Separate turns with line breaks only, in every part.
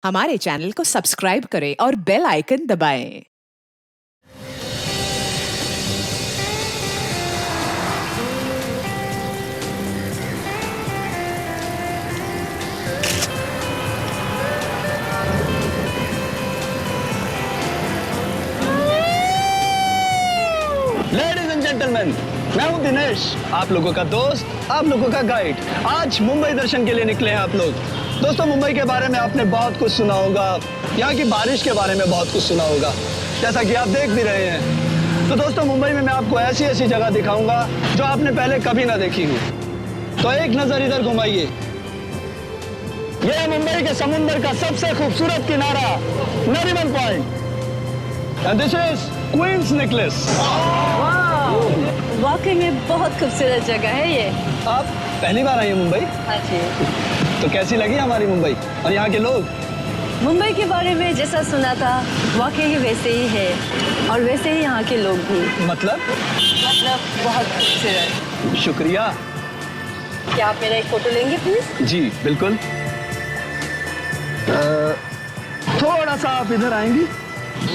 हमारे चैनल को सब्सक्राइब करें और बेल आइकन दबाएं।
लेडीज एंड जेंटलमैन, मैं हूं दिनेश, आप लोगों का दोस्त, आप लोगों का गाइड। आज मुंबई दर्शन के लिए निकले हैं आप लोग। दोस्तों, मुंबई के बारे में आपने बहुत कुछ सुना होगा, यहाँ की बारिश के बारे में बहुत कुछ सुना होगा, जैसा कि आप देख भी रहे हैं। तो दोस्तों, मुंबई में मैं आपको ऐसी ऐसी जगह दिखाऊंगा जो आपने पहले कभी ना देखी हो। तो एक नजर इधर घुमाइए। यह है मुंबई के समुंदर का सबसे खूबसूरत किनारा, Nariman point. And this is Queen's Necklace.
वाकई में बहुत खूबसूरत जगह है ये।
आप पहली बार आई हैं मुंबई?
हाँ जी।
तो कैसी लगी हमारी मुंबई और यहाँ के लोग?
मुंबई के बारे में जैसा सुना था वाकई ही वैसे ही है, और वैसे ही यहाँ के लोग भी।
मतलब
बहुत खूबसूरत।
शुक्रिया।
क्या आप मेरा एक फोटो लेंगे प्लीज?
जी बिल्कुल। थोड़ा सा आप इधर आएंगी।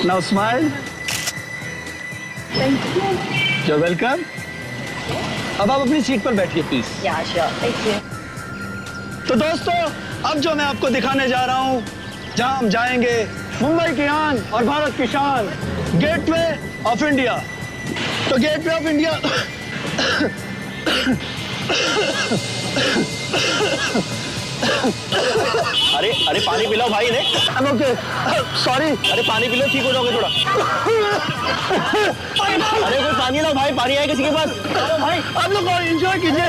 Now smile.
Thank you.
You're welcome. अब आप अपनी सीट पर बैठिए प्लीज।
या श्योर, थैंक यू।
तो दोस्तों, अब जो मैं आपको दिखाने जा रहा हूँ, जहाँ हम जाएंगे, मुंबई की आन और भारत की शान, गेटवे ऑफ इंडिया। तो गेटवे ऑफ इंडिया
अरे अरे पानी पिलाओ भाई ने।
Okay, sorry.
अरे पानी पिलो, ठीक हो जाओगे थोड़ा। अरे कोई पानी लाओ भाई, पानी है किसी के पास?
भाई आप लोग एंजॉय कीजिए।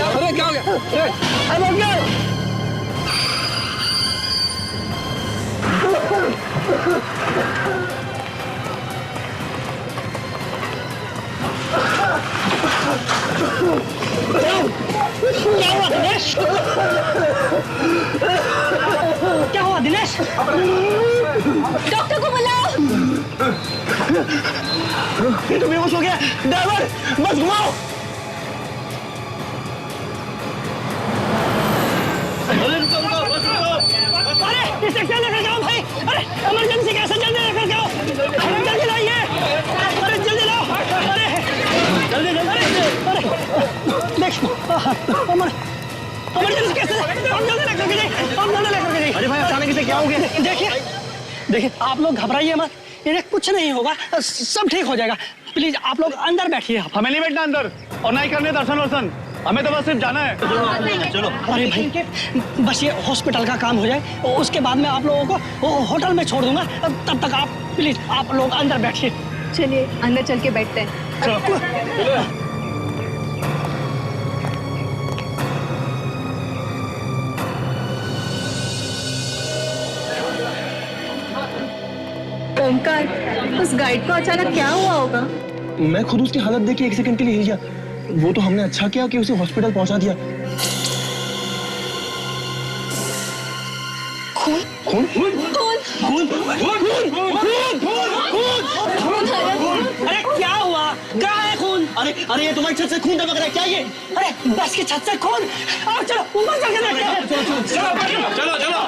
अरे क्या हो गया?
I'm okay.
क्या हुआ दिनेश? क्या हुआ दिनेश?
डॉक्टर को बुलाओ।
ये तो बेहोश हो गया। ड्राइवर, बस घुमाओ।
अरे इसे क्या लेकर जाओ भाई? अरे इमरजेंसी कैसे, जल्दी लेकर जाओ। जल्दी लाइए। अरे जल्दी लाओ। अरे जल्दी जल्दी। अरे देख, इमरजेंसी कैसे? हम जल्दी लेकर के जाइए। हम जल्दी लेकर के जाइए।
अरे भाई अचानक से क्या हो गया?
देखिए देखिए, आप लोग घबराइए मत, इन्हें कुछ नहीं होगा, सब ठीक हो जाएगा। प्लीज आप लोग अंदर बैठिए।
हमें नहीं बैठना अंदर और ना ही करने दर्शन वर्शन, हमें तो बस सिर्फ जाना है।
चलो।
अरे भाई, बस ये हॉस्पिटल का काम हो जाए, उसके बाद मैं आप लोगों को वो होटल में छोड़ दूंगा। तब तक आप प्लीज आप लोग अंदर बैठिए।
चलिए अंदर चल के बैठते हैं। ओमकार, उस गाइड को अचानक क्या हुआ होगा?
मैं खुद उसकी हालत देख के एक सेकंड के लिए हिल गया। वो तो हमने अच्छा किया कि उसे हॉस्पिटल पहुंचा दिया।
खून
खून?
खून
अरे क्या हुआ? कहाँ है खून?
अरे अरे ये तुम्हारी छत से खून टपक रहा है, क्या ये?
अरे बस की छत से खून। आओ चलो ऊपर चल के देखते हैं।
चलो चलो।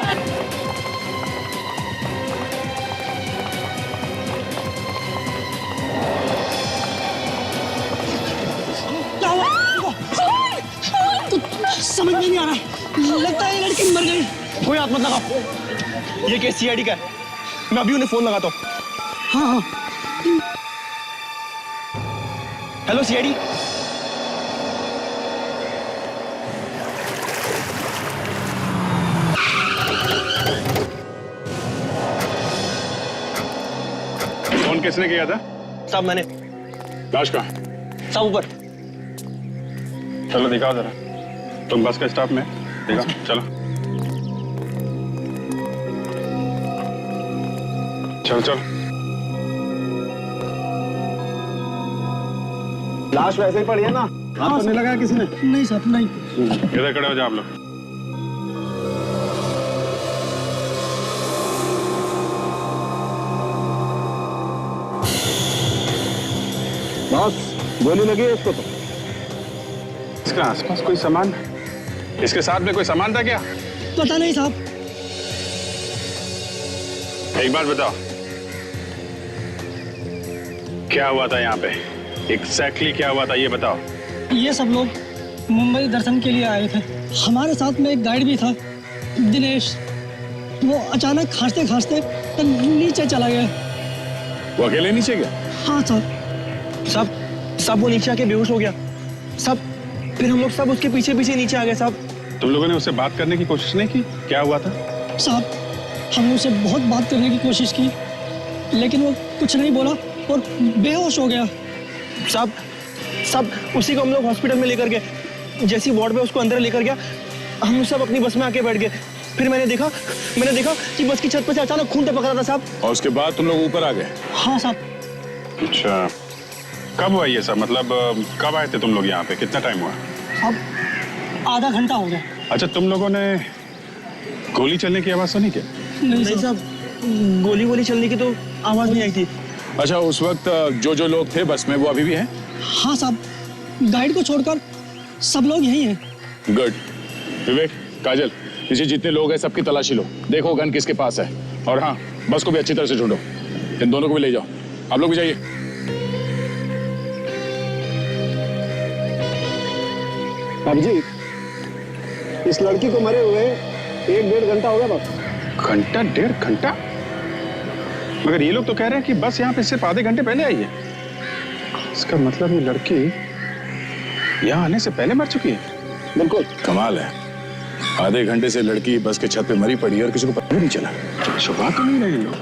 क्या हुआ? समझ में नहीं आ रहा, लगता है ये लड़की मर गई।
कोई हाथ मत लगाओ, ये केस सीआईडी का है। मैं अभी उन्हें फोन लगाता हूँ।
हाँ हाँ।
Hello CID.
फोन किसने किया था?
साहब मैंने।
लाश कहाँ?
साहब ऊपर।
चलो दिखाओ जरा। तुम बस के स्टॉप में दिखाओ, चलो चलो चलो।
लाश वैसे ही पड़ी है ना?
हाथ तो नहीं लगाया किसी ने?
नहीं साहब, नहीं।
इधर खड़े हो जाओ आप लोग।
बॉस, गोली लगी है इसको तो।
इसके आसपास कोई सामान, इसके साथ में कोई सामान था क्या?
पता नहीं साहब,
एक बात बताओ, क्या हुआ था यहाँ पे? एग्जैक्टली क्या हुआ था ये बताओ।
ये सब लोग मुंबई दर्शन के लिए आए थे। हमारे साथ में एक गाइड भी था, दिनेश। वो अचानक खांसते खांसते नीचे चला गया।
वो अकेले नीचे गया?
हाँ सर।
सब वो नीचे आके बेहोश हो गया सब। फिर हम लोग सब उसके पीछे पीछे नीचे आ गए साहब।
तुम लोगों ने उससे बात करने की कोशिश नहीं की? क्या हुआ था?
साहब, हमने उससे बहुत बात करने की कोशिश की, लेकिन वो कुछ नहीं बोला और बेहोश हो गया।
सब उसी को हम लोग हॉस्पिटल में लेकर गए। जैसी वार्ड में उसको अंदर लेकर गया, हम सब अपनी बस में आके बैठ गए। फिर मैंने देखा कि बस की छत पर से अचानक खून टपक रहा था साहब।
और उसके बाद तुम लोग ऊपर आ गए?
हाँ साहब।
अच्छा, कब हुआ ये सब? मतलब कब आए थे तुम लोग यहाँ पे? कितना टाइम हुआ?
साहब, आधा घंटा हो गया।
अच्छा, तुम लोगों ने गोली चलने की आवाज सुनी क्या?
नहीं
नहीं
साहब।
साहब, गोली चलने की तो आवाज नहीं आई थी।
अच्छा, उस वक्त जो लोग थे बस में वो अभी भी हैं?
हाँ साहब, गाइड को छोड़कर सब लोग यही हैं।
गुड। विवेक, काजल, पीछे जितने लोग हैं सबकी तलाशी लो, देखो गन किसके पास है। और हाँ, बस को भी अच्छी तरह से ढूंढो। इन दोनों को भी ले जाओ। आप लोग भी जाइए।
अभिजीत, इस लड़की को मरे हुए 1-1.5 घंटा हो गया बस।
घंटा 1.5 घंटा? मगर ये लोग तो कह रहे हैं कि बस यहाँ पे सिर्फ आधे घंटे पहले आई है। इसका मतलब ये लड़की यहाँ आने से पहले मर चुकी है।
बिल्कुल
कमाल है, आधे घंटे से लड़की बस के छत पे मरी पड़ी है और किसी को पता भी नहीं चला। छुपा तो नहीं रहे लोग।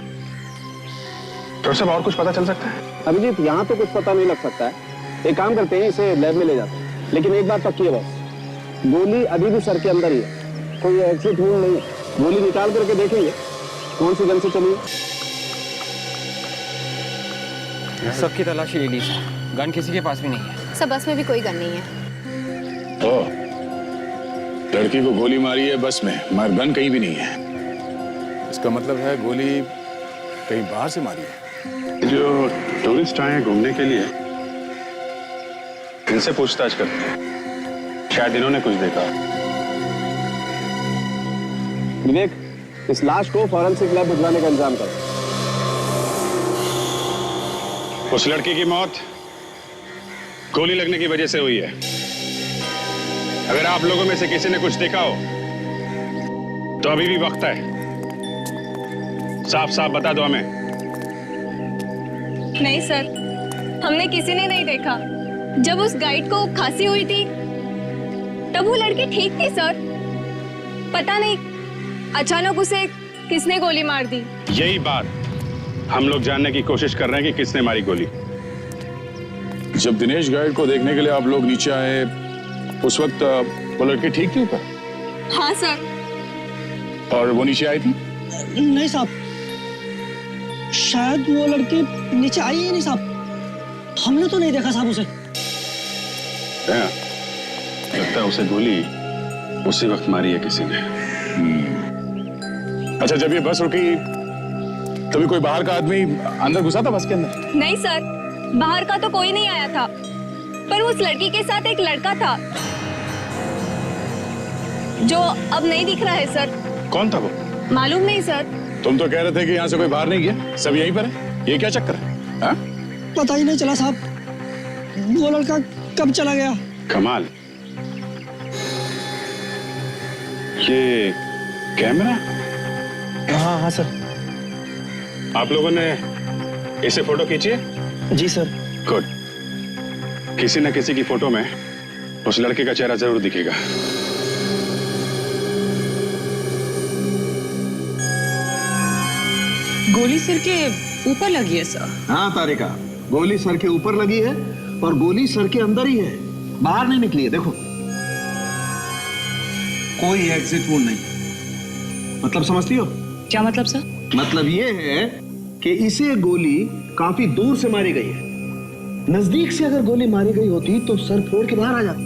तो सब और कुछ पता चल सकता है?
अभिजीत, यहाँ तो कुछ पता नहीं लग सकता है। एक काम करते हैं, इसे लैब में ले जाते हैं। लेकिन एक बात पक्की है बस, गोली अभी भी सर के अंदर ही है। कोई एग्जिट वूंड नहीं है। गोली निकाल करके देखेंगे कौन सी गन से चली है।
सबकी तलाशी ले ली सर, गन किसी के पास भी नहीं है।
सब बस में भी कोई गन नहीं है।
ओ, लड़की को गोली मारी है बस में, मगर गन कहीं भी नहीं है। इसका मतलब है गोली कहीं बाहर से मारी है। जो टूरिस्ट आए हैं घूमने के लिए, इनसे पूछताछ करते हैं, शायद इन्होंने कुछ देखा।
विवेक, इस लाश को फॉरेंसिक लैब भिजवाने का इंतजाम करो।
उस लड़की की मौत गोली लगने की वजह से हुई है। अगर आप लोगों में से किसी ने कुछ देखा हो तो अभी भी वक्त है, साफ साफ बता दो हमें।
नहीं सर, हमने किसी ने नहीं देखा। जब उस गाइड को खांसी हुई थी तब वो लड़की ठीक थी सर। पता नहीं अचानक उसे किसने गोली मार दी।
यही बात हम लोग जानने की कोशिश कर रहे हैं कि किसने मारी गोली। जब दिनेश गाइड को देखने के लिए आप लोग नीचे आए, उस वक्त वो लड़की ठीक थी ऊपर?
हाँ सर।
और वो नीचे आई थी?
नहीं साहब, शायद वो लड़की नीचे आई ही नहीं साहब। हमने तो नहीं देखा साहब उसे।
लगता है उसे गोली उसी वक्त मारी है किसी ने। अच्छा, जब ये बस रुकी तभी कोई बाहर का आदमी अंदर घुसा था बस के अंदर?
नहीं सर, बाहर का तो कोई नहीं आया था, पर उस लड़की के साथ एक लड़का था जो अब नहीं दिख रहा है सर।
कौन था वो?
मालूम नहीं सर।
तुम तो कह रहे थे कि यहाँ से कोई बाहर नहीं गया, सब यहीं पर है। ये क्या चक्कर है? हाँ?
पता ही नहीं चला साहब, वो लड़का कब चला गया।
कमाल। ये कैमरा?
हाँ सर।
आप लोगों ने इसे फोटो खींची है?
जी सर।
गुड। किसी न किसी की फोटो में उस लड़के का चेहरा जरूर दिखेगा।
गोली सिर के ऊपर लगी है सर।
हाँ तारिका, गोली सर के ऊपर लगी है और गोली सर के अंदर ही है, बाहर नहीं निकली है। देखो, कोई एग्जिट वूंड नहीं। मतलब समझती हो?
क्या मतलब सर?
मतलब ये है कि इसे गोली काफी दूर से मारी गई है। नजदीक से अगर गोली मारी गई होती तो सर फोड़ के बाहर आ जाता।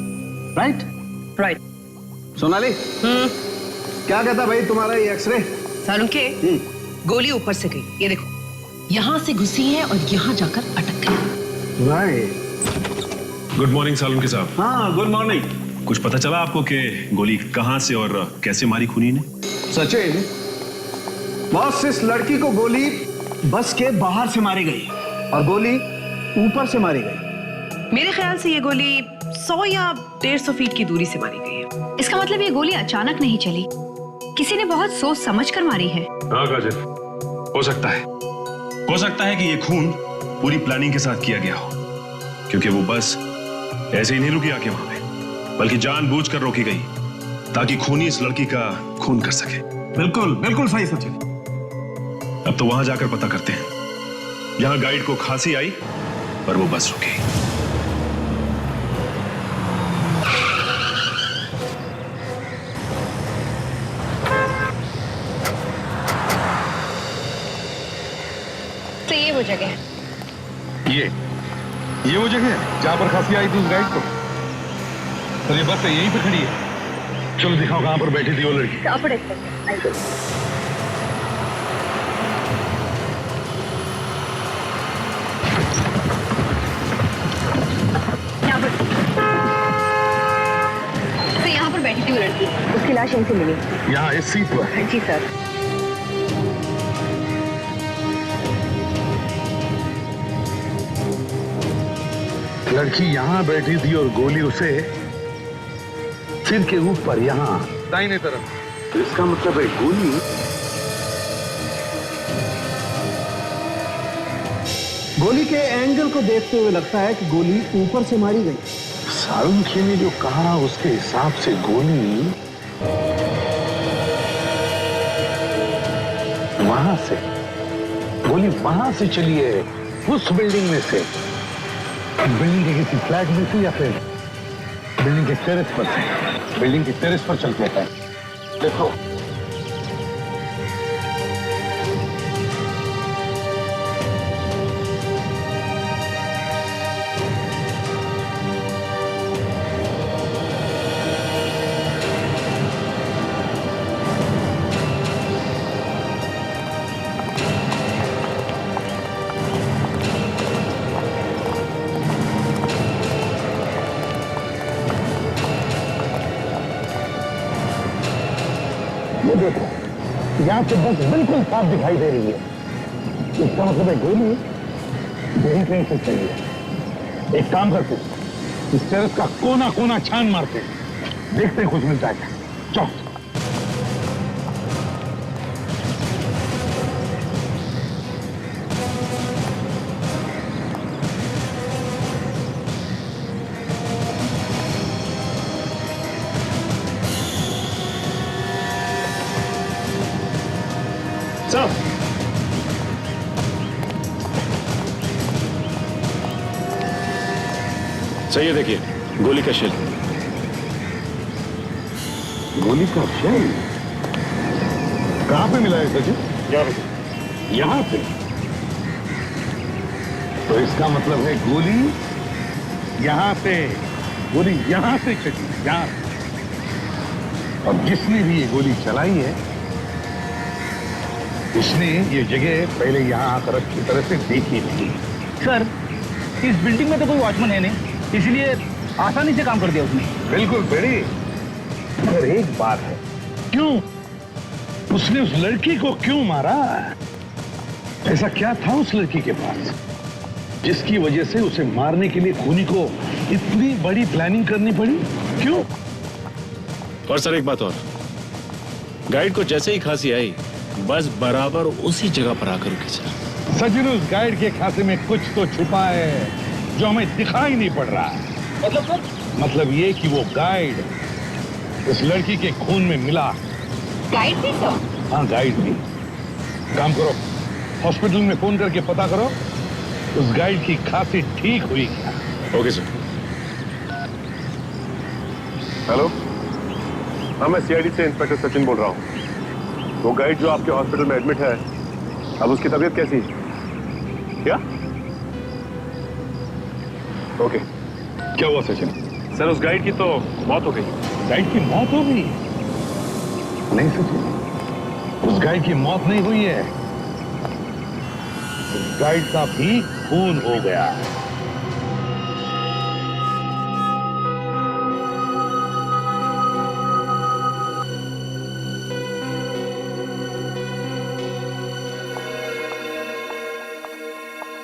राइट? सोनाली, क्या कहता भाई तुम्हारा ये एक्सरे?
सालू के गोली ऊपर से गई, ये देखो, यहाँ से घुसी है और यहाँ जाकर अटक गई।
राइट।
गुड मॉर्निंग सालुंके साहब।
हाँ, गुड मॉर्निंग।
कुछ पता चला आपको कि गोली कहाँ से और कैसे मारी खूनी ने?
सचिन, बॉस, इस लड़की को गोली बस के बाहर से मारी गई और गोली ऊपर से मारी गई।
मेरे ख्याल से ये गोली 100 या 150 फीट की दूरी से मारी गई है।
इसका मतलब ये गोली अचानक नहीं चली, किसी ने बहुत सोच समझ कर मारी है।
हाँ काजल, हो सकता है कि ये खून पूरी प्लानिंग के साथ किया गया हो, क्योंकि वो बस ऐसे ही नहीं रुकी आके वहां पे, बल्कि जानबूझकर रोकी गई ताकि खूनी इस लड़की का खून कर सके।
बिल्कुल बिल्कुल सही सचिन।
अब तो वहां जाकर पता करते हैं। यहां गाइड को खांसी आई पर वो बस रुकी।
तो ये वो जगह है।
ये वो जगह है जहां पर खांसी आई थी उस गाइड को। तो ये बस यहीं पे खड़ी है। चलो दिखाओ कहां पर बैठी थी वो लड़की।
यहाँ पर यहाँ पर तो यहाँ पर बैठी थी वो लड़की, उसकी लाश यहीं से मिली।
यहाँ इस सीट पर?
जी सर।
लड़की यहाँ बैठी थी और गोली उसे सिर के ऊपर यहाँ दाहिने तरफ। तो इसका मतलब है गोली
गोली के एंगल को देखते हुए लगता है कि गोली ऊपर से मारी गई।
सालुंखे ने जो कहा उसके हिसाब से गोली वहां से चली है, उस बिल्डिंग में से। बिल्डिंग के किसी फ्लैट में से या फिर बिल्डिंग के टेरेस पर से। बिल्डिंग के टेरेस पर चल के आता है। देखो यहाँ से बस बिल्कुल साफ दिखाई दे रही है। इसका मतलब है गोली यही कहीं से चली है। एक काम करते, इस टेरेस का कोना कोना छान मारते, देखते हैं कुछ मिलता है क्या। चलो।
सही देखिए, गोली का शेल।
गोली का शेल कहां पे मिला है सचिन? यहां पे। तो इसका मतलब है गोली यहां से चली, यहां। और जिसने भी ये गोली चलाई है उसने ये जगह पहले यहां आकर अच्छी तरह से देखी थी।
सर, इस बिल्डिंग में तो कोई वॉचमैन है नहीं, इसलिए आसानी से काम कर दिया उसने।
बिल्कुल बेड़ी, मगर एक बात है, क्यों उसने उस लड़की को क्यों मारा? ऐसा क्या था उस लड़की के पास जिसकी वजह से उसे मारने के लिए खूनी को इतनी बड़ी प्लानिंग करनी पड़ी? क्यों?
और सर एक बात और, गाइड को जैसे ही खांसी आई बस बराबर उसी जगह पर आकर रुकी सर।
सचिन, उस गाइड के खांसी में कुछ तो छुपा है जो हमें दिखाई नहीं पड़ रहा है।
मतलब सर?
मतलब ये कि वो गाइड उस लड़की के खून में मिला।
गाइड भी तो?
हाँ, गाइड भी। काम करो, हॉस्पिटल में फोन करके पता करो उस गाइड की खांसी ठीक हुई क्या।
Okay sir.
हेलो, हाँ मैं सीआईडी से इंस्पेक्टर सचिन बोल रहा हूँ। वो गाइड जो आपके हॉस्पिटल में एडमिट है, अब उसकी तबीयत कैसी है? क्या? ओके।
क्या हुआ सचिन?
सर, उस गाइड की तो मौत हो गई।
गाइड की मौत हो गई? नहीं सचिन, उस गाइड की मौत नहीं हुई है, उस गाइड का भी खून हो गया।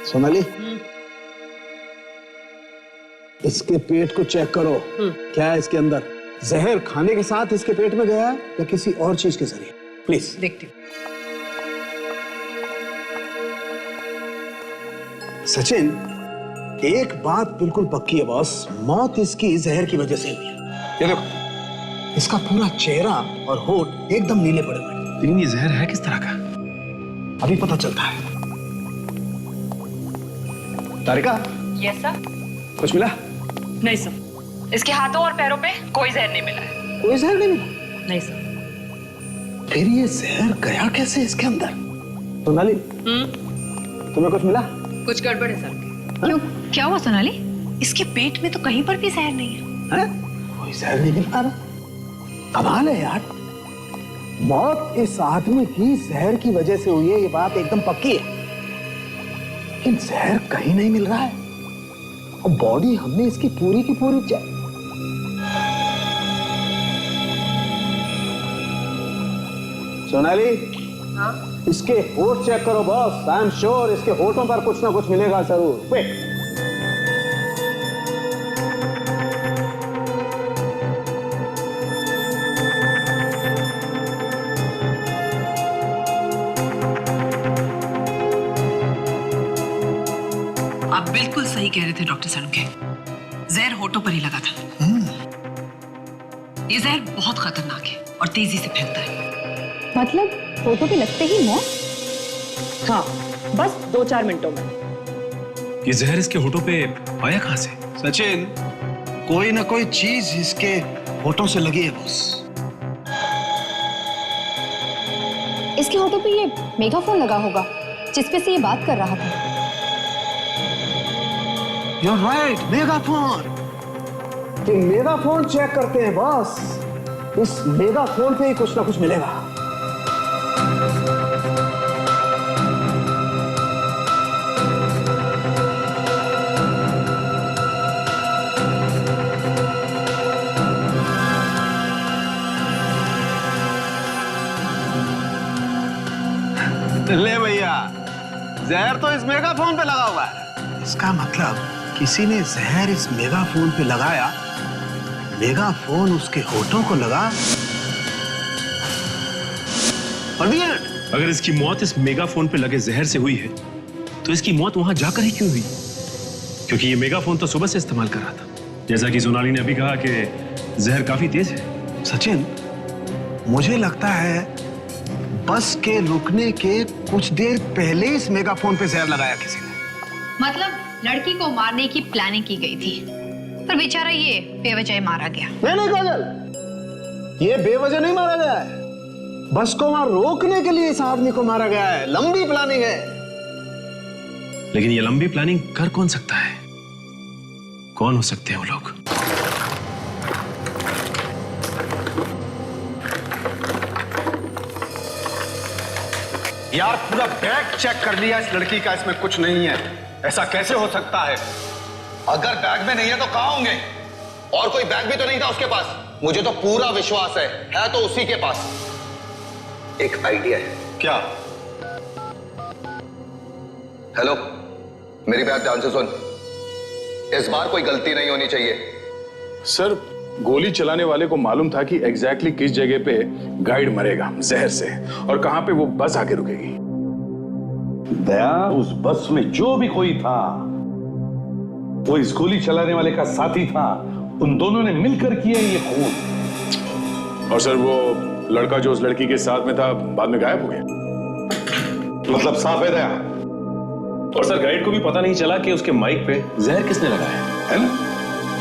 सोनाली, इसके पेट को चेक करो। क्या है इसके अंदर? जहर खाने के साथ इसके पेट में गया या किसी और चीज के जरिए? प्लीज
देखती हूँ।
सचिन, एक बात बिल्कुल पक्की है बॉस, मौत इसकी जहर की वजह से हुई है। ये देखो, इसका पूरा चेहरा और होठ एकदम नीले पड़े हुए हैं।
लेकिन ये जहर है किस तरह का?
अभी पता चलता है। तारिका,
यस सर।
कुछ मिला?
नहीं सर, इसके हाथों और पैरों पे कोई जहर नहीं मिला है।
कोई जहर नहीं मिला?
नहीं सर।
फिर ये जहर गया कैसे इसके अंदर? सोनाली, तुम्हें कुछ मिला?
कुछ गड़बड़ है सर।
क्यों, क्या हुआ सोनाली?
इसके पेट में तो कहीं पर भी जहर नहीं है।
कोई जहर नहीं मिल पा रहा। कमाल है यार, मौत इस आदमी की जहर की वजह से हुई है, ये बात एकदम पक्की है, लेकिन जहर कहीं नहीं मिल रहा है और बॉडी हमने इसकी पूरी की पूरी सोनाली,
हाँ?
इसके होठ चेक करो बॉस। आई एम श्योर इसके होठों पर कुछ ना कुछ मिलेगा जरूर। क्विक।
आप बिल्कुल सही कह रहे थे डॉक्टर सड़ुके, जहर होठों पर ही लगा था। ये जहर बहुत खतरनाक है और तेजी से फैलता है।
मतलब फोटो पे लगते ही मौत?
हाँ, बस 2-4 मिनटों में।
ये जहर इसके होठों पे आया कहां से?
सचिन, कोई ना कोई चीज इसके होठों से लगी है बॉस।
इसके होठों पे ये मेगाफोन लगा होगा जिसपे से ये बात कर रहा था।
You're right, megaphone. ये मेगाफोन चेक करते हैं बॉस। इस मेगाफोन पे ही कुछ ना कुछ मिलेगा। ले भैया, जहर तो इस मेगाफोन पे लगा हुआ है। इसका मतलब किसी ने जहर इस मेगाफोन पे लगाया, मेगाफोन उसके होठों को लगा और the end।
अगर इसकी मौत इस मेगाफोन पे लगे जहर से हुई है तो इसकी मौत वहां जाकर ही क्यों हुई? क्योंकि ये मेगाफोन तो सुबह से इस्तेमाल कर रहा था। जैसा कि सोनाली ने अभी कहा कि जहर काफी तेज है।
सचिन, मुझे लगता है बस के रुकने के कुछ देर पहले इस मेगाफोन पे जहर लगाया किसी ने।
मतलब लड़की को मारने की प्लानिंग की गई थी, पर बेचारा ये बेवजह मारा गया।
नहीं काजल, ये बेवजह नहीं मारा गया है। बस को वहां रोकने के लिए इस आदमी को मारा गया है। लंबी प्लानिंग है।
लेकिन ये लंबी प्लानिंग कर कौन सकता है? कौन हो सकते हैं वो लोग?
यार, पूरा बैग चेक कर लिया इस लड़की का, इसमें कुछ नहीं है। ऐसा कैसे हो सकता है?
अगर बैग में नहीं है तो कहां होंगे? और कोई बैग भी तो नहीं था उसके पास। मुझे तो पूरा विश्वास है तो उसी के पास। एक आइडिया है।
क्या?
हेलो, मेरी बात ध्यान से सुन। इस बार कोई गलती नहीं होनी चाहिए।
सर, गोली चलाने वाले को मालूम था कि एग्जैक्टली किस जगह पे गाइड मरेगा जहर से और कहां पे वो बस आके रुकेगी।
दया, उस बस में जो भी कोई था वो इस गोली चलाने वाले का साथी था। उन दोनों ने मिलकर किया ये खून।
और सर, वो लड़का जो उस लड़की के साथ में था बाद में गायब हो गया।
मतलब साफ है दया।
और सर, गाइड को भी पता नहीं चला कि उसके माइक पे जहर किसने लगाया
है ना?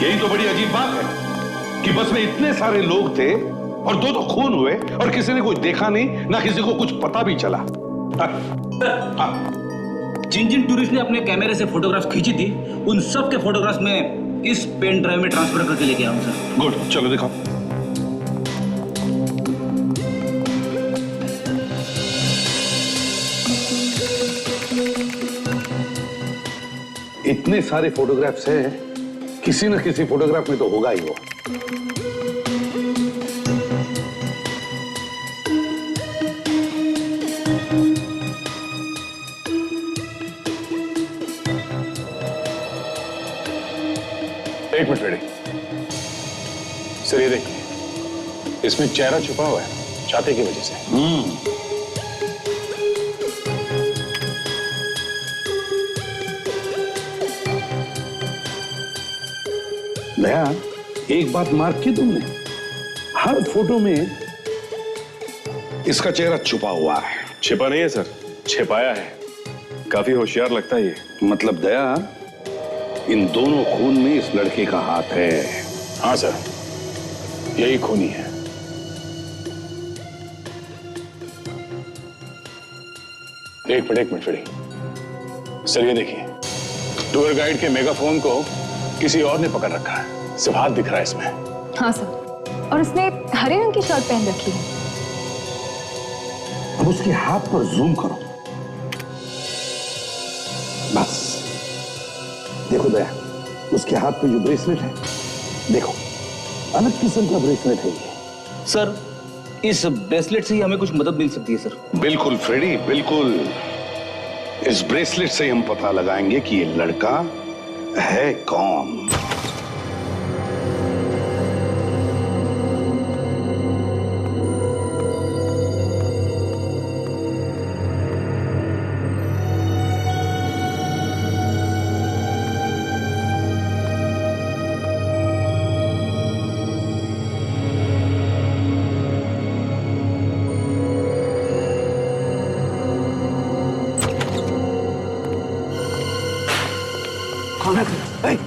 यही तो बड़ी अजीब बात है कि बस में इतने सारे लोग थे और दो खून हुए और किसी ने कुछ देखा नहीं, ना किसी को कुछ पता भी चला।
जिन जिन टूरिस्ट ने अपने कैमरे से फोटोग्राफ खींची थी, उन सब के फोटोग्राफ्स में इस पेन ड्राइव में ट्रांसफर करके लेके आऊं सर।
गुड, चलो दिखाओ। इतने सारे फोटोग्राफ्स हैं, किसी न किसी फोटोग्राफ में तो होगा ही वो।
एक मिनट रेडी सर, ये देखिए, इसमें चेहरा छुपा हुआ है छाते की वजह से।
दया, एक बात मार्क की तुमने, हर फोटो में इसका चेहरा छुपा हुआ है।
छिपा नहीं है सर, छिपाया है। काफी होशियार लगता है ये।
मतलब दया, इन दोनों खून में इस लड़के का हाथ है।
हाँ सर, यही खूनी है। एक मिनट फ्रेडी सर, ये देखिए, टूर गाइड के मेगाफोन को किसी और ने पकड़ रखा है, सिर्फ हाथ दिख रहा है इसमें।
हाँ सर, और उसने हरे रंग की शर्ट पहन रखी है।
अब उसके हाथ पर जूम करो, बस देखो दया, उसके हाथ पे जो ब्रेसलेट है, देखो अलग किस्म का ब्रेसलेट है ये।
सर, इस ब्रेसलेट से ही हमें कुछ मदद मिल सकती है सर।
बिल्कुल फ्रेडी, बिल्कुल। इस ब्रेसलेट से हम पता लगाएंगे कि ये लड़का है कौन।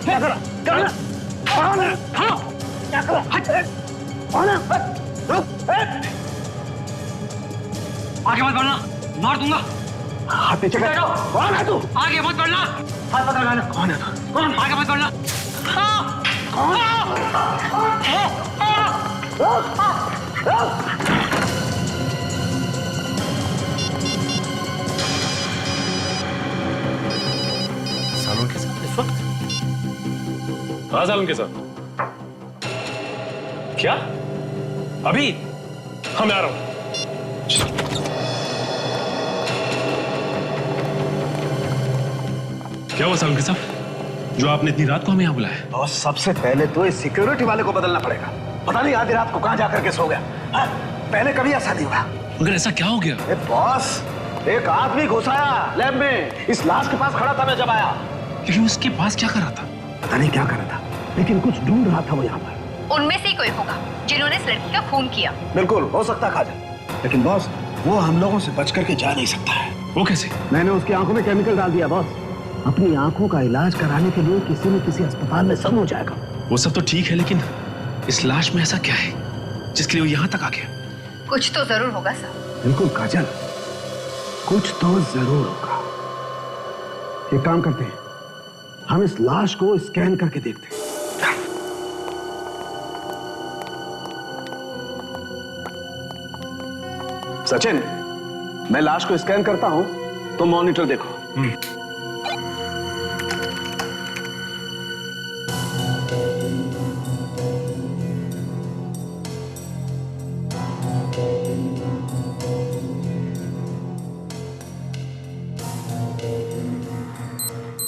क्या करा? आगे मत बढ़ना, मार दूंगा। हाथ पीछे कर। कौन है तू? आगे मत बढ़ना। हाथ पकड़ लेना। कौन है तू? कौन? आगे मत बढ़ना।
सालों के साथ इस वक्त? हाँ, सालों के साथ। क्या? अभी? हाँ, मैं आ रहा हूं। क्या हुआ सालों के साथ, जो आपने इतनी रात को हमें यहाँ बुलाया?
बॉस, सबसे पहले तो इस सिक्योरिटी वाले को बदलना पड़ेगा। पता नहीं आधी रात को कहां जाकर के सो गया। हाँ? पहले कभी ऐसा नहीं हुआ।
मगर ऐसा क्या हो गया?
बॉस, एक आदमी घुसाया लैब में, इस लाश के पास खड़ा था मैं जब आया।
लेकिन उसके पास क्या कर रहा था?
पता नहीं क्या कर रहा था, लेकिन कुछ ढूंढ रहा था वो यहाँ पर।
उनमें से ही कोई होगा जिन्होंने इस लड़की का खून किया।
बिल्कुल हो सकता काजल, लेकिन बॉस वो हम लोगों से बच करके जा नहीं सकता है।
वो कैसे?
मैंने उसकी आंखों में केमिकल डाल दिया बॉस। अपनी आंखों का इलाज कराने के लिए किसी न किसी अस्पताल में सब हो जाएगा।
वो सब तो ठीक है, लेकिन इस लाश में ऐसा क्या है जिसके लिए वो यहाँ तक आ गया?
कुछ तो जरूर होगा सर।
बिल्कुल काजल, कुछ तो जरूर होगा। एक काम करते हैं, हम इस लाश को स्कैन करके देखते हैं। सचिन, मैं लाश को स्कैन करता हूं, तो मॉनिटर देखो।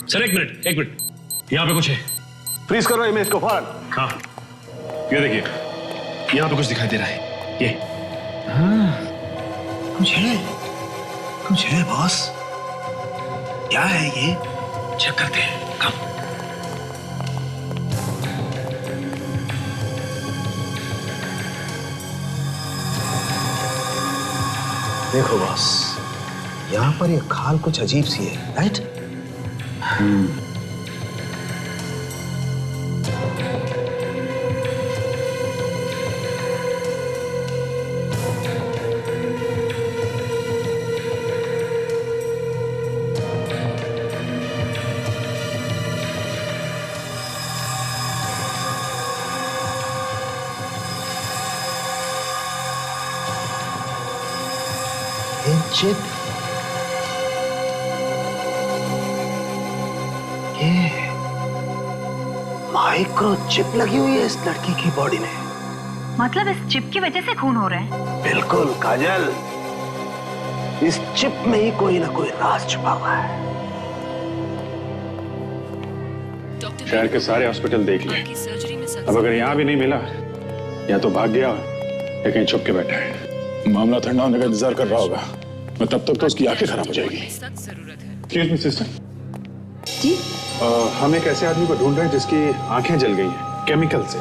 सर एक मिनट, यहाँ पे कुछ है।
फ्रीज करो इमेज को फौरन।
हाँ, ये देखिए, यहाँ पे कुछ दिखाई दे रहा है। ये
हाँ, कुछ है बॉस। क्या है ये?
चेक करते हैं। कम।
देखो बॉस, यहाँ पर ये खाल कुछ अजीब सी है, राइट? चिप, ये माइक्रो चिप लगी हुई है इस लड़की की बॉडी में।
मतलब इस चिप की वजह से खून हो रहा है?
बिल्कुल काजल, इस चिप में ही कोई ना कोई राज छुपा हुआ है।
डॉक्टर
शहर के सारे हॉस्पिटल देख लिए, अब अगर यहाँ भी नहीं मिला या तो भाग गया या कहीं छुप के बैठा है। मामला ठंडा होने का इंतजार कर रहा होगा, मैं तब तक तो उसकी आंखें खराब हो जाएगी। एक्सक्यूज मी सिस्टर
जी,
हम एक ऐसे आदमी को ढूंढ रहे हैं जिसकी आंखें जल गई हैं केमिकल से।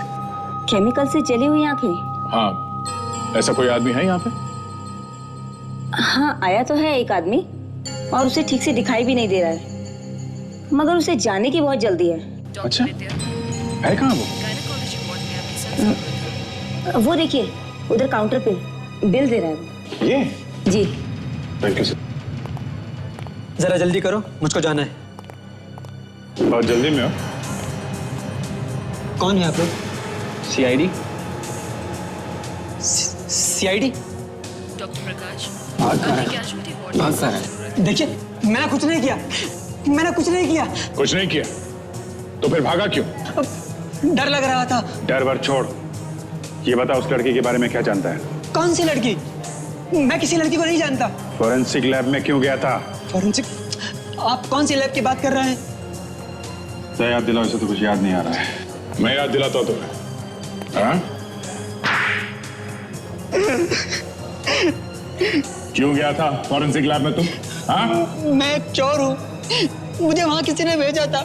केमिकल से जली हुई आंखें?
हाँ, ऐसा कोई आदमी है यहाँ पे?
हाँ, आया तो है एक आदमी और उसे ठीक से दिखाई भी नहीं दे रहा है, मगर उसे जाने की बहुत जल्दी है।
अच्छा, है कहाँ वो?
वो देखिए उधर काउंटर पे बिल दे रहा है वो।
ये?
जी।
Thank you sir.
जरा जल्दी करो, मुझको जाना है।
बहुत जल्दी में हो?
कौन है आप लोग? सीआईडी? सीआईडी?
डॉक्टर प्रकाश,
भाग कहाँ है? देखिए, मैंने कुछ नहीं किया, मैंने कुछ नहीं किया।
कुछ नहीं किया तो फिर भागा क्यों?
डर लग रहा था।
डर वर छोड़, ये बता उस लड़की के बारे में क्या जानता है?
कौन सी लड़की? मैं किसी लड़की को नहीं जानता।
फोरेंसिक लैब में क्यों गया था?
फोरेंसिक? आप कौन सी लैब की बात कर रहे हैं?
याद दिलाओ, इसे तो कुछ याद नहीं आ रहा है। मैं याद दिलाता हूँ तुम्हें। हाँ? क्यों गया था फोरेंसिक लैब में तुम? हाँ?
मैं एक चोर हूँ, मुझे वहाँ किसी ने भेजा था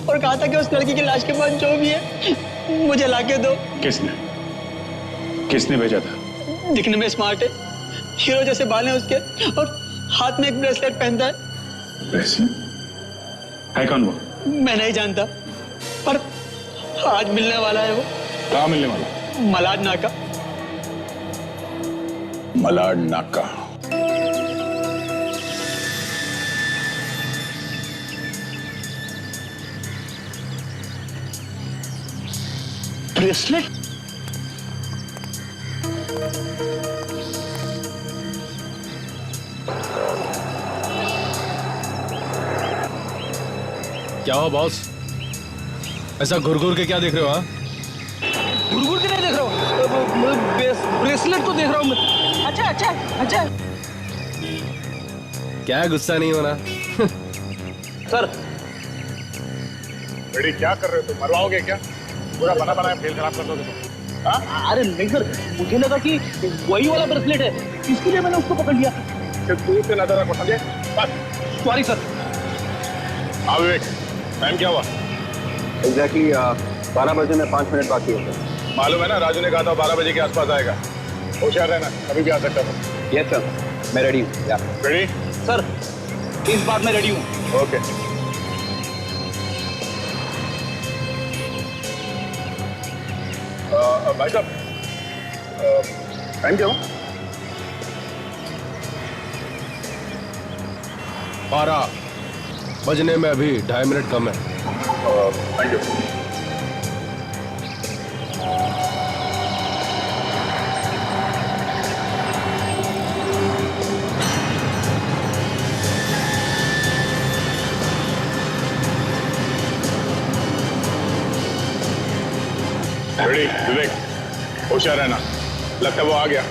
और कहा था कि उस लड़की की लाश के पास जो भी है मुझे लाके दो।
किसने भेजा था?
दिखने में स्मार्ट है, हीरो जैसे बाल हैं उसके और हाथ में एक ब्रेसलेट पहनता है।
ब्रेसलेट? है कौन वो?
मैं नहीं जानता, पर आज मिलने वाला है वो।
कहाँ मिलने वाला?
मलाड नाका।
मलाड नाका।
ब्रेसलेट?
क्या हुआ बॉस? ऐसा घुर के क्या देख रहे हो? हाँ,
घुर के नहीं देख रहा हूँ, ब्रेसलेट को देख रहा हूँ मैं। अच्छा अच्छा अच्छा।
क्या गुस्सा नहीं होना?
सर,
बेटी क्या कर रहे हो तुम? मरवाओगे क्या? पूरा बना बनाया खेल खराब कर दोगे तुम। हाँ?
अरे नहीं सर, मुझे लगा कि वही वाला ब्रेसलेट है, इसलिए मैंने उसको पकड़ लिया।
सिर्फ दूर से नजर रखो, समझे?
बस सॉरी सर।
हाँ विवेक, टाइम क्या हुआ?
एग्जैक्टली 12 बजे में 5 मिनट बाकी होते हैं।
मालूम है ना, राजू ने कहा था 12 बजे के आसपास आएगा। होशियार रहना, कभी भी आ सकता था।
यस सर, मैं रेडी हूँ।
रेडी?
सर, इस बार मैं रेडी हूँ।
ओके। भाई साहब, टाइम क्या हुआ?
12 बजने में अभी 2.5 मिनट कम है।
Thank you. रेडी विवेक, होशियार रहना, लगता है वो आ गया।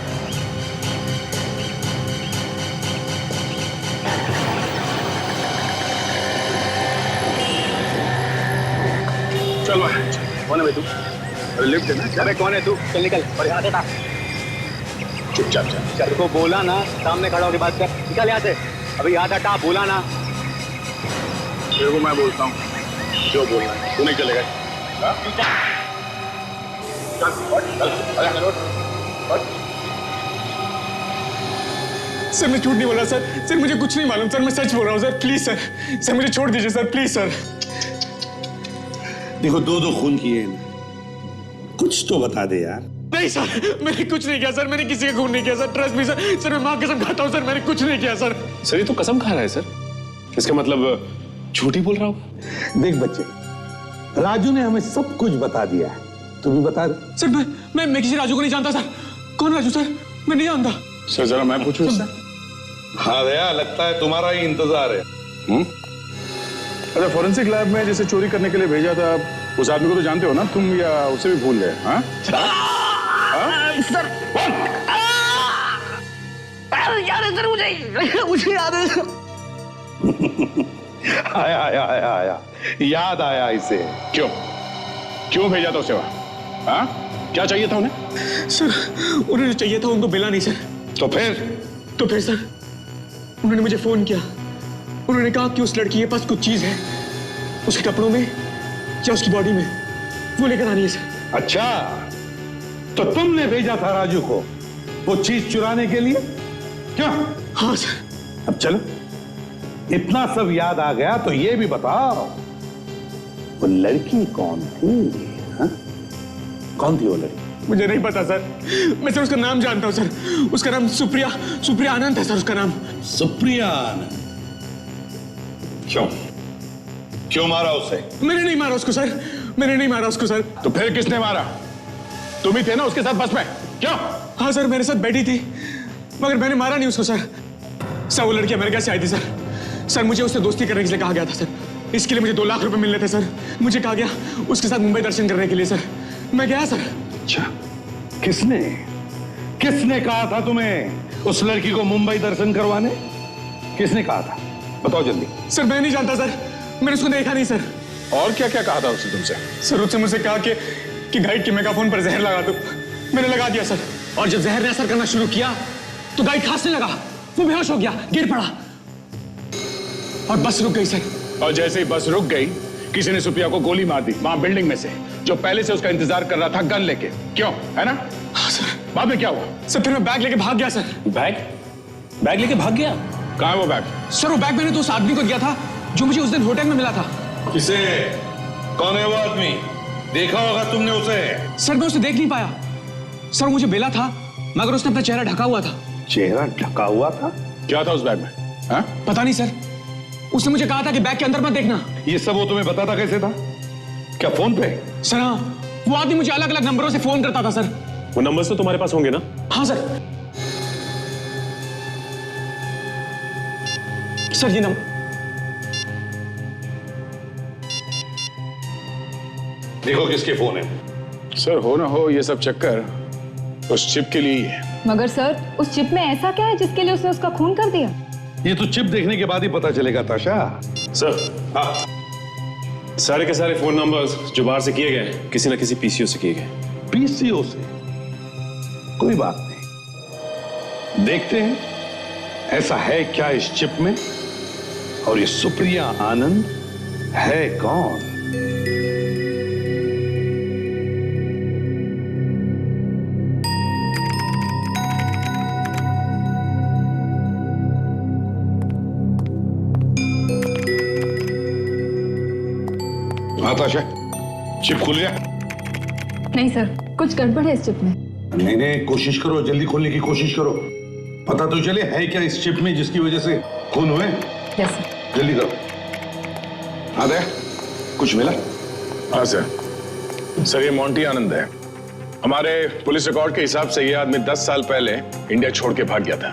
चल भाई, कौन है भाई तू? अरे लिफ्ट है ना? अरे कौन है तू?
चल निकल और यहाँ से
चुपचाप चल।
तेरे को बोला ना सामने खड़ा होकर बात कर, निकल यहाँ से। अभी याद हटा, बोला ना।
तेरे को मैं बोलता हूँ जो बोलना है, तू नहीं चलेगा। हाँ? चल, चल,
सर मैं झूठ नहीं बोला सर, सर मुझे कुछ नहीं मालूम सर, मैं सच बोल रहा हूँ सर, प्लीज सर, सर मुझे छोड़ दीजिए सर, प्लीज सर।
देखो 2 खून किए हैं, कुछ तो बता दे यार।
नहीं सर, मैंने कुछ नहीं किया सर, मैंने किसी का खून नहीं किया sir, trust me sir, sir मैं माँ की कसम खाता हूँ सर, मैंने कुछ नहीं किया सर।
सर ये तो कसम खा रहा है सर, इसका मतलब झूठ ही बोल रहा होगा।
देख बच्चे, राजू ने हमें सब कुछ बता दिया है, तू भी बता दे।
सर मैं किसी राजू को नहीं जानता सर। कौन राजू सर? मैं नहीं जानता
सर। जरा मैं पूछूं?
हाँ दया, लगता है तुम्हारा ही इंतजार है।
अच्छा, फोरेंसिक लैब में जिसे चोरी करने के लिए भेजा था, उस आदमी को तो जानते हो ना तुम, या उसे भी भूल गए? हाँ
सर, याद है सर, मुझे याद है।
आया आया आया आया, याद आया इसे।
क्यों भेजा था उसे वहां? हाँ, क्या चाहिए था उन्हें?
सर उन्हें जो चाहिए था उनको मिला नहीं सर।
तो फिर
सर उन्होंने मुझे फोन किया। उन्होंने कहा कि उस लड़की के पास कुछ चीज है, उसके कपड़ों में या उसकी बॉडी में, वो लेकर आनी है सर।
अच्छा, तो तुमने भेजा था राजू को वो चीज चुराने के लिए? क्या?
हाँ सर।
अब चलो, इतना सब याद आ गया तो ये भी बताओ, वो लड़की कौन थी? हा? कौन थी वो लड़की?
मुझे नहीं पता सर, मैं सर उसका नाम जानता हूं सर। उसका नाम सुप्रिया आनंद है सर। उसका नाम
सुप्रिया आनंद। क्यों मारा उसे?
मैंने नहीं मारा उसको सर, मैंने नहीं मारा उसको सर।
तो फिर किसने मारा? तुम ही थे ना उसके साथ बस में? क्यों?
हाँ सर, मेरे साथ बैठी थी, मगर मैंने मारा नहीं उसको सर। वो लड़की अमेरिका से आई थी सर। मुझे उससे दोस्ती करने के लिए कहा गया था सर। इसके लिए मुझे 2 लाख रुपए मिलने थे सर। मुझे कहा गया उसके साथ मुंबई दर्शन करने के लिए सर। मैं गया सर।
अच्छा, किसने कहा था तुम्हें उस लड़की को मुंबई दर्शन करवाने? किसने कहा था? बताओ जल्दी।
सर मैं नहीं जानता सर, मैंने उसको देखा नहीं सर।
और क्या क्या कहा था उसने तुमसे?
सर उसने मुझसे कहा कि गाइड के मेगाफोन पर जहर लगा दो। मैंने लगा दिया सर, और जब जहर ने असर करना शुरू किया तो गाइड खांसने लगा। वो बेहोश हो गया, गिर पड़ा और बस रुक गई सर।
और जैसे ही बस रुक गई, किसी ने सुप्रिया को गोली मार दी वहां बिल्डिंग में से, जो पहले से उसका इंतजार कर रहा था गन लेके। क्यों, है ना?
हाँ सर।
बाद में क्या हुआ?
सर फिर मैं बैग लेके भाग गया सर।
बैग लेके भाग गया? कहाँ है वो बैग?
सर वो बैग मैंने तो उस आदमी को दिया था जो मुझे उस दिन होटल में मिला था।
किसे? कौन है वो आदमी? देखा होगा तुमने उसे?
सर मैं उसे देख नहीं पाया सर, मुझे बेला था मगर उसने अपना चेहरा ढका हुआ था।
चेहरा ढका हुआ था?
क्या था उस बैग में? हा?
पता नहीं सर, उसने मुझे कहा था कि बैग के अंदर मत देखना।
ये सब वो तुम्हें बताता कैसे था? क्या फोन पे?
सर हाँ, वो आदमी मुझे अलग अलग नंबरों से फोन करता था सर।
वो नंबर्स तो तुम्हारे पास होंगे ना?
हाँ सर। सर ये नंबर
देखो किसके फोन है।
सर हो ना हो ये सब चक्कर उस चिप के लिए ही है।
मगर सर उस चिप में ऐसा क्या है जिसके लिए उसने उसका खून कर दिया?
ये तो चिप देखने के बाद ही पता चलेगा ताशा।
सर सारे के सारे फोन नंबर्स जो बाहर से किए गए किसी ना किसी पीसीओ से किए गए।
पीसीओ से? कोई बात नहीं, देखते हैं ऐसा है क्या इस चिप में, और ये सुप्रिया आनंद है कौन? ताशा, चिप खुल गया?
नहीं सर, कुछ गड़बड़ है इस चिप में।
नहीं, कोशिश करो, जल्दी खोलने की कोशिश करो। पता तो चले है क्या इस चिप में जिसकी वजह से खून हुए।
Yes sir.
जल्दी करो। हाँ दया, कुछ मिला?
हाँ सर ये मोंटी आनंद है। हमारे पुलिस रिकॉर्ड के हिसाब से ये आदमी 10 साल पहले इंडिया छोड़ के भाग गया था।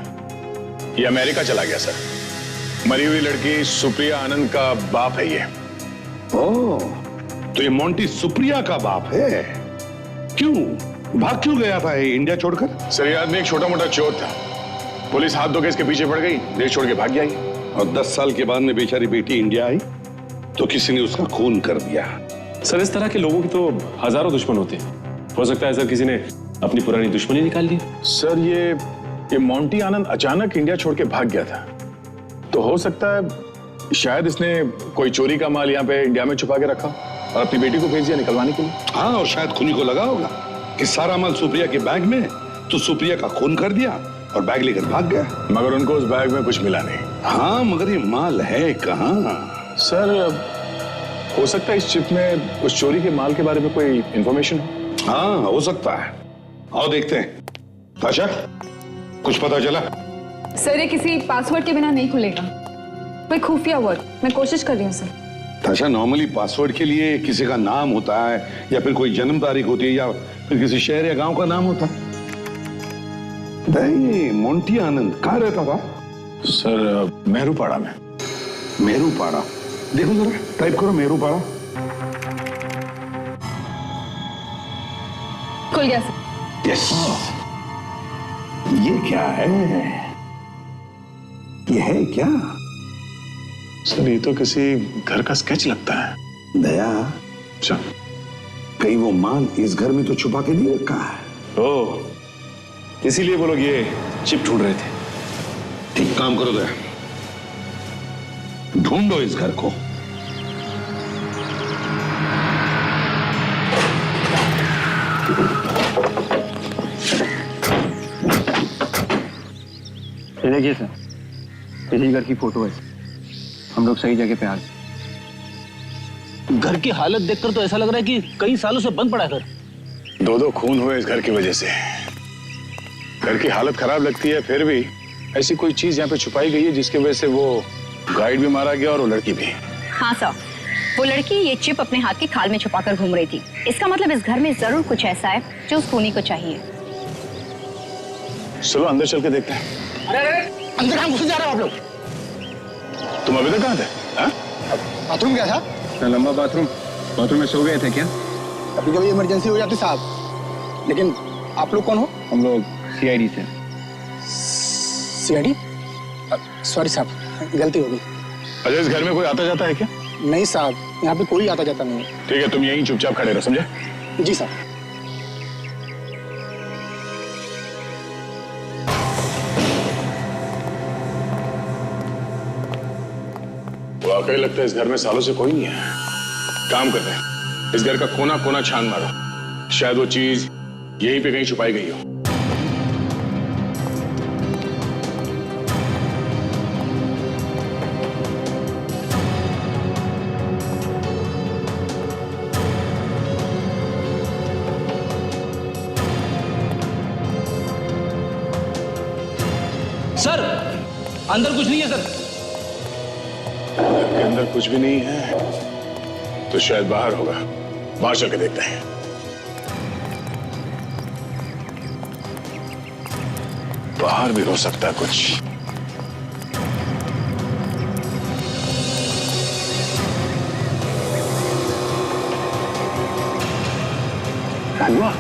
ये अमेरिका चला गया सर। मरी हुई लड़की सुप्रिया आनंद का बाप है ये।
ओह, तो ये मोंटी सुप्रिया का बाप है। क्यों भाग क्यों गया था ये इंडिया छोड़कर?
सर ये आदमी एक छोटा मोटा चोर था। पुलिस हाथ धो के इसके पीछे पड़ गई, देश छोड़ के भाग गया।
और 10 साल के बाद में बेचारी बेटी इंडिया आई तो किसी ने उसका खून कर दिया।
सर इस तरह के लोगों की तो हजारों दुश्मन होते हैं। हो सकता है सर किसी ने अपनी पुरानी दुश्मनी निकाल दी।
सर ये मोंटी आनंद अचानक इंडिया छोड़ के भाग गया था, तो हो सकता है शायद इसने कोई चोरी का माल यहाँ पे इंडिया में छुपा के रखा और अपनी बेटी को भेज दिया निकलवाने के लिए।
हाँ, और शायद खूनी को लगा होगा कि सारा माल सुप्रिया के बैग में, तो सुप्रिया का खून कर दिया और बैग लेकर भाग गया।
मगर उनको उस बैग में कुछ मिला नहीं।
हाँ, मगर ये माल है कहाँ?
सर हो सकता है इस चिप में उस चोरी के माल के बारे में कोई इंफॉर्मेशन हो।
हाँ, हो सकता है। आओ देखते हैं। ताशा, कुछ पता चला?
सर ये किसी पासवर्ड के बिना नहीं खुलेगा, कोई खुफिया वर्ड। मैं कोशिश कर रही हूँ सर।
ताशा, नॉर्मली पासवर्ड के लिए किसी का नाम होता है या फिर कोई जन्म तारीख होती है या फिर किसी शहर या गांव का नाम होता है। नहीं, मोंटी आनंद कहाँ रहता था?
सर मेहरूपाड़ा में।
मेहरूपाड़ा? देखो जरा, टाइप करो मेहरूपाड़ा।
खुल गया सर।
यस। ये क्या है? ये है क्या?
सर ये तो किसी घर का स्केच लगता है।
दया,
अच्छा,
कहीं वो माल इस घर में तो छुपा के नहीं रखा है।
ओ, इसीलिए वो लोग ये चिप ढूंढ रहे थे।
ठीक काम करो दया, ढूंढो इस घर को।
ये देखिए सर, इसी घर की फोटो है। हम लोग सही जगह पे आ गए। घर की हालत देखकर तो ऐसा लग रहा है कि कई सालों से बंद पड़ा है घर।
2 खून हुए इस घर की वजह से। घर की हालत खराब लगती है, फिर भी ऐसी कोई चीज यहाँ पे छुपाई गई है जिसकी वजह से वो गाइड भी मारा गया और वो लड़की भी।
हाँ सर, वो लड़की ये चिप अपने हाथ की खाल में छुपाकर घूम रही थी। इसका मतलब इस घर में जरूर कुछ ऐसा है जो उस खूनी को चाहिए।
चलो अंदर चल के देखते हैं।
अरे अंदर कहाँ घुस जा रहे हो आप लोग?
तुम अभी तक कहाँ थे?
बाथरूम गया था।
लंबा बाथरूम में सो गए थे क्या?
कभी कभी इमरजेंसी हो जाती साहब। लेकिन आप लोग कौन हो?
हम लोग सीआईडी से।
सीआईडी? सॉरी साहब, गलती हो गई।
अच्छा, इस घर में कोई आता जाता है क्या?
नहीं साहब, यहाँ पे कोई आता जाता नहीं है।
ठीक है, तुम यहीं चुपचाप खड़े रहो, समझे?
जी साहब।
वाकई लगता है इस घर में सालों से कोई नहीं है। काम करते हैं, इस घर का कोना कोना छान मारो, शायद वो चीज यहीं पे कहीं छुपाई गई हो।
सर, अंदर कुछ नहीं है सर।
के अंदर कुछ भी नहीं है तो शायद बाहर होगा। बाहर चल के देखते हैं। बाहर भी हो सकता है कुछ। कुआं।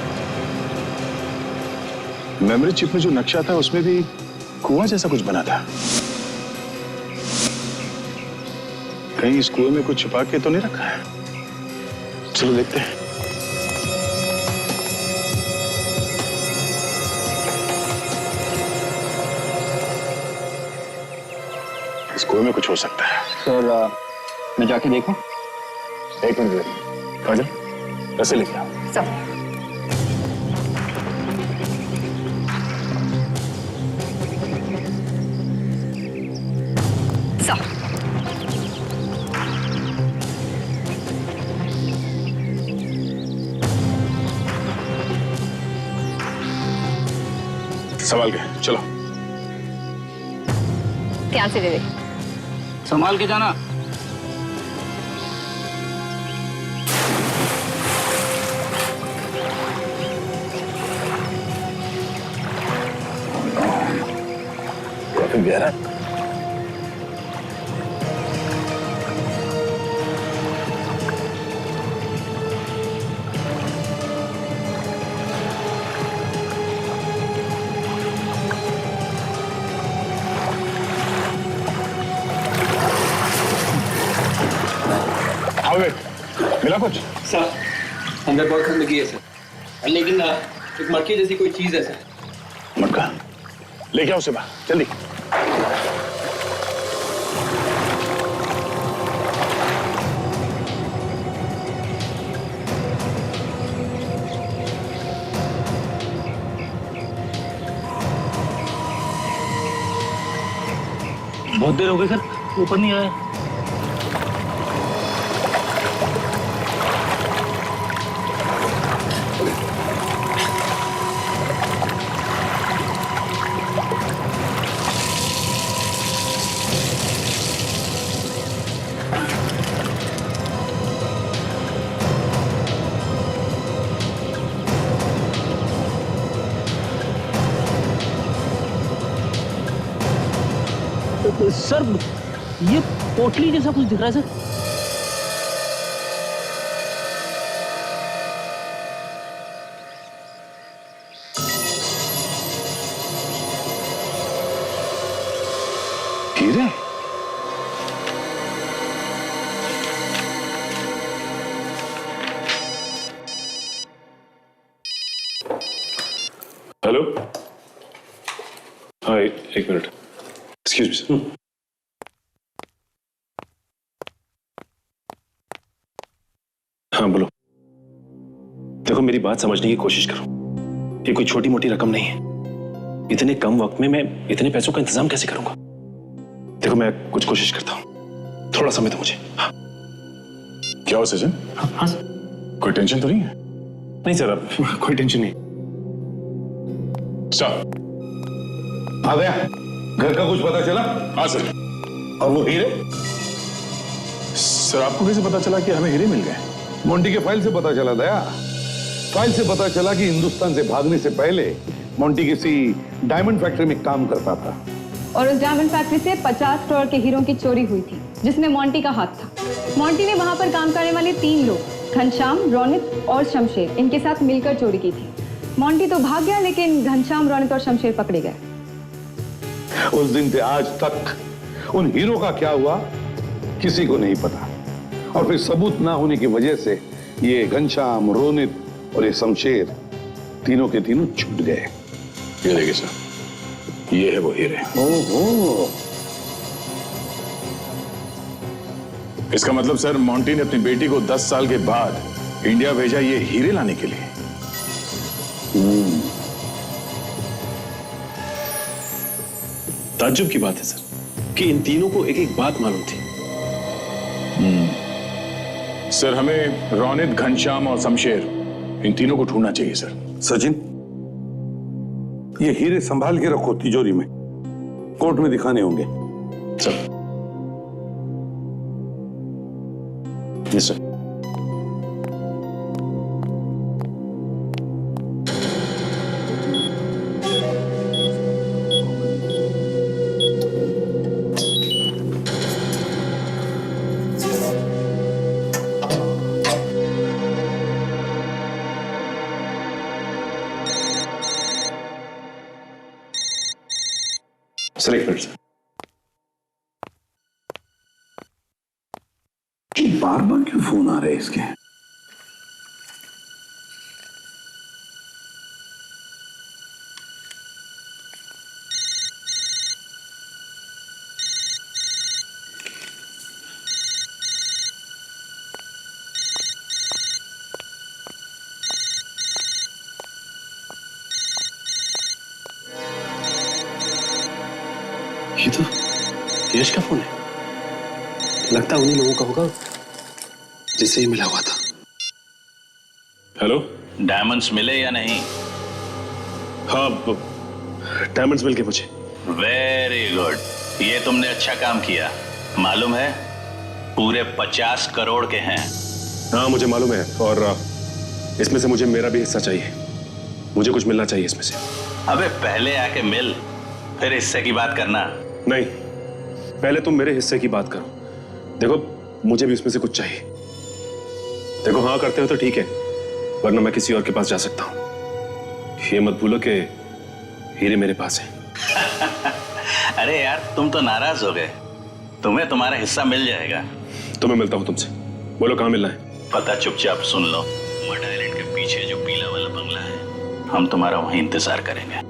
मेमोरी चिप में जो नक्शा था उसमें भी कुआं जैसा कुछ बना था। कहीं इस कुएं में कुछ छुपा के तो नहीं रखा है? चलो देखते हैं। इस कुएं में कुछ हो सकता है।
सर, मैं जाके देखूं?
1 मिनट काजल, ऐसे लेके आओ। संभाल के चलो।
ध्यान से दे दे।
संभाल के जाना।
काफी गहरा। मिला कुछ?
सर, अंदर बहुत गंदगी है सर, लेकिन एक मटकी जैसी कोई चीज है सर।
मटका? लेके आओ उसे बाहर जल्दी।
बहुत देर हो गई सर, ऊपर नहीं आया। सर, ये पोटली जैसा कुछ दिख रहा है सर।
हीरे?
हेलो, हाँ एक मिनट, एक्सक्यूज मी सर। हाँ बोलो। देखो मेरी बात समझने की कोशिश करो, ये कोई छोटी मोटी रकम नहीं है। इतने कम वक्त में मैं इतने पैसों का इंतजाम कैसे करूंगा? देखो मैं कुछ कोशिश करता हूं, थोड़ा समय दो मुझे। हाँ।
क्या हो सचिन?
हाँ सर।
कोई टेंशन तो नहीं है?
नहीं सर, अब कोई टेंशन नहीं।
आ गया? घर का कुछ पता चला?
हाँ सर।
और वो हीरे?
सर आपको कैसे पता चला कि हमें हीरे मिल गए?
मोंटी के फाइल से पता चला दया। फाइल से पता चला कि हिंदुस्तान से भागने से पहले मोंटी किसी डायमंड फैक्ट्री में काम करता था
और उस डायमंड फैक्ट्री से 50 करोड़ के हीरों की चोरी हुई थी, जिसमें मोंटी का हाथ था। मोंटी ने वहां पर काम करने वाले 3 लोग, घनश्याम, रोनित और शमशेर, इनके साथ मिलकर चोरी की थी। मोंटी तो भाग गया, लेकिन घनश्याम, रोनित और शमशेर पकड़े गए।
उस दिन से आज तक उन हीरो का क्या हुआ किसी को नहीं पता, और फिर सबूत ना होने की वजह से ये घनश्याम, रोनित और ये शमशेर तीनों के तीनों छूट गए।
ये देखिए सर, ये है वो हीरे।
ओहो,
इसका मतलब सर मोंटी ने अपनी बेटी को 10 साल के बाद इंडिया भेजा ये हीरे लाने के लिए।
ताज्जुब की बात है सर कि इन तीनों को एक एक बात मालूम थी।
सर हमें रोनित, घनश्याम और शमशेर, इन तीनों को ढूंढना चाहिए सर।
सचिन, ये हीरे संभाल के रखो तिजोरी में, कोर्ट में दिखाने होंगे।
सर। Yes sir.
सर एक मिनट सर।
बार बार क्यों फोन आ रहे हैं इसके?
ये तो यश का फोन है, लगता है उन्हीं लोगों का होगा जिससे ही मिला हुआ था। हेलो,
डायमंड्स मिले या नहीं?
हाँ, डायमंड्स मिल गए मुझे।
वेरी गुड, ये तुमने अच्छा काम किया। मालूम है पूरे 50 करोड़ के हैं।
हाँ मुझे मालूम है, और इसमें से मुझे मेरा भी हिस्सा चाहिए। मुझे कुछ मिलना चाहिए इसमें से।
अबे पहले आके मिल, फिर हिस्से की बात करना।
नहीं, पहले तुम मेरे हिस्से की बात करो। देखो मुझे भी इसमें से कुछ चाहिए। देखो हाँ करते हो तो ठीक है, वरना मैं किसी और के पास जा सकता हूं। ये मत भूलो कि हीरे मेरे पास है।
अरे यार तुम तो नाराज हो गए, तुम्हें तुम्हारा हिस्सा मिल जाएगा।
तो मैं मिलता हूं तुमसे, बोलो कहां मिलना है?
पता चुपचाप सुन लो, मड आइलैंड के पीछे जो पीला वाला बंगला है, हम तुम्हारा वहीं इंतजार करेंगे।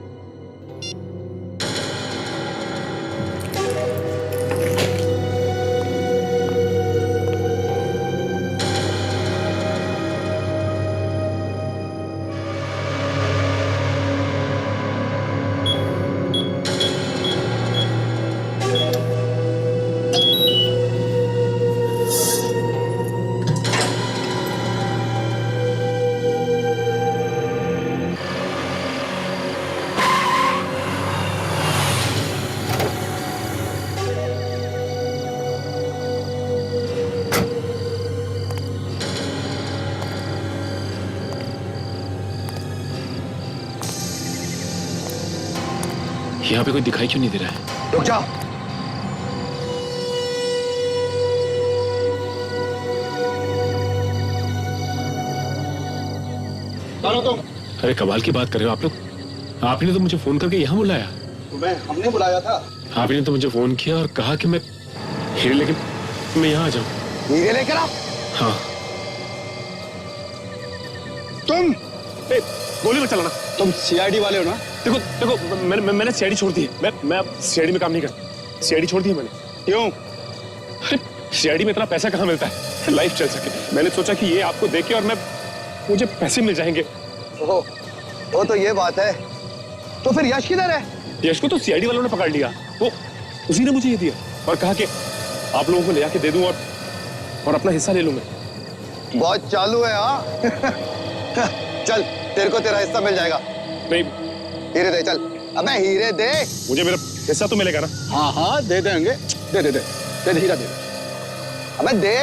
यहाँ पे कोई दिखाई क्यों नहीं दे रहा है?
रुक जाओ।
तुम? अरे कमाल की बात कर रहे हो आप लोग। आपने तो मुझे फोन करके यहाँ बुलाया।
हमने बुलाया था।
आपने तो मुझे फोन किया और कहा कि मैं हीरे लेके मैं यहाँ आ जाऊँ।
हीरे लेकर आओ?
हाँ।
तुम
गोली मत चलाना।
तुम सीआईडी वाले हो ना?
देखो देखो मैंने सीआईडी छोड़ दी है। मैं अब सीआईडी में काम नहीं करता। सीआईडी छोड़ दी है मैंने।
क्यों?
सीआईडी में इतना पैसा कहाँ मिलता है लाइफ चल सके। मैंने सोचा कि ये आपको देके और मुझे पैसे मिल जाएंगे।
ओहो, वो तो ये बात है। तो फिर यश किधर है?
यश को तो सीआईडी वालों ने पकड़ लिया। वो उसी ने मुझे ये दिया और कहा कि आप लोगों को ले आके दे दूं और अपना हिस्सा ले लूं मैं।
बहुत चालू है हाँ। चल तेरे को तेरा हिस्सा मिल जाएगा।
नहीं
हीरे दे चल। अबे हीरे दे।
मुझे मेरा हिस्सा तो मिलेगा ना?
हाँ हाँ दे देंगे। दे दे दे दे दे हीरा दे। अबे दे।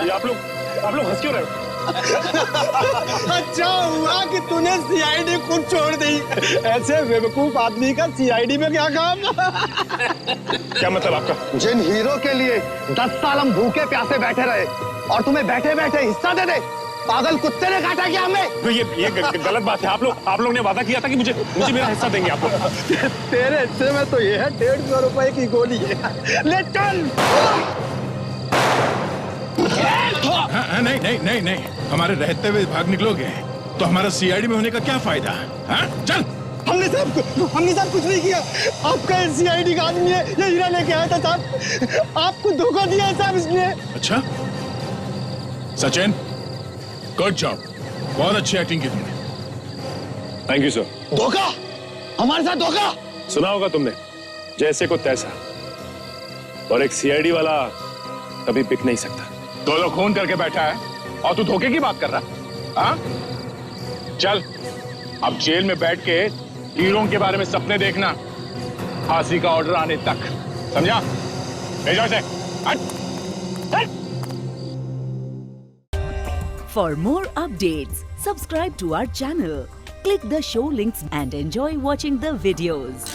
ये आप लोग हंस क्यों रहे हो?
अच्छा हुआ कि तूने सीआईडी खुद छोड़ दी। ऐसे बेवकूफ आदमी का सीआईडी में क्या काम?
क्या मतलब आपका?
जिन हीरो के लिए 10 साल हम भूखे प्यासे बैठे रहे और तुम्हें बैठे बैठे हिस्सा दे दे, पागल कुत्ते ने काटा क्या हमें?
तो ये गलत बात है। आप लोग ने वादा किया था कि मुझे मेरा हिस्सा देंगे आप लोग।
तेरे हिस्से में तो ये है 150 रुपए की गोली है। ले चल।
हाँ, नहीं हमारे रहते हुए भाग निकलोगे तो हमारा सीआईडी में होने का क्या फायदा? हाँ? चल।
हमने साहब कुछ नहीं किया। आपका सीआईडी का आदमी है, ये हीरा लेके आया था साहब। आपको धोखा दिया है साहब इसने।
अच्छा सचिन, गुड जॉब, बहुत अच्छी एक्टिंग की तुमने।
Thank you sir.
धोखा? हमारे साथ धोखा?
सुना होगा तुमने, जैसे को तैसा, और एक सीआईडी वाला कभी बिक नहीं सकता।
दो लोग खून करके बैठा है और तू धोखे की बात कर रहा? हाँ? चल अब जेल में बैठ के हीरों के बारे में सपने देखना, फांसी का ऑर्डर आने तक, समझा? भेजो इसे। हट।
For more updates, subscribe to our channel, click the show links and enjoy watching the videos.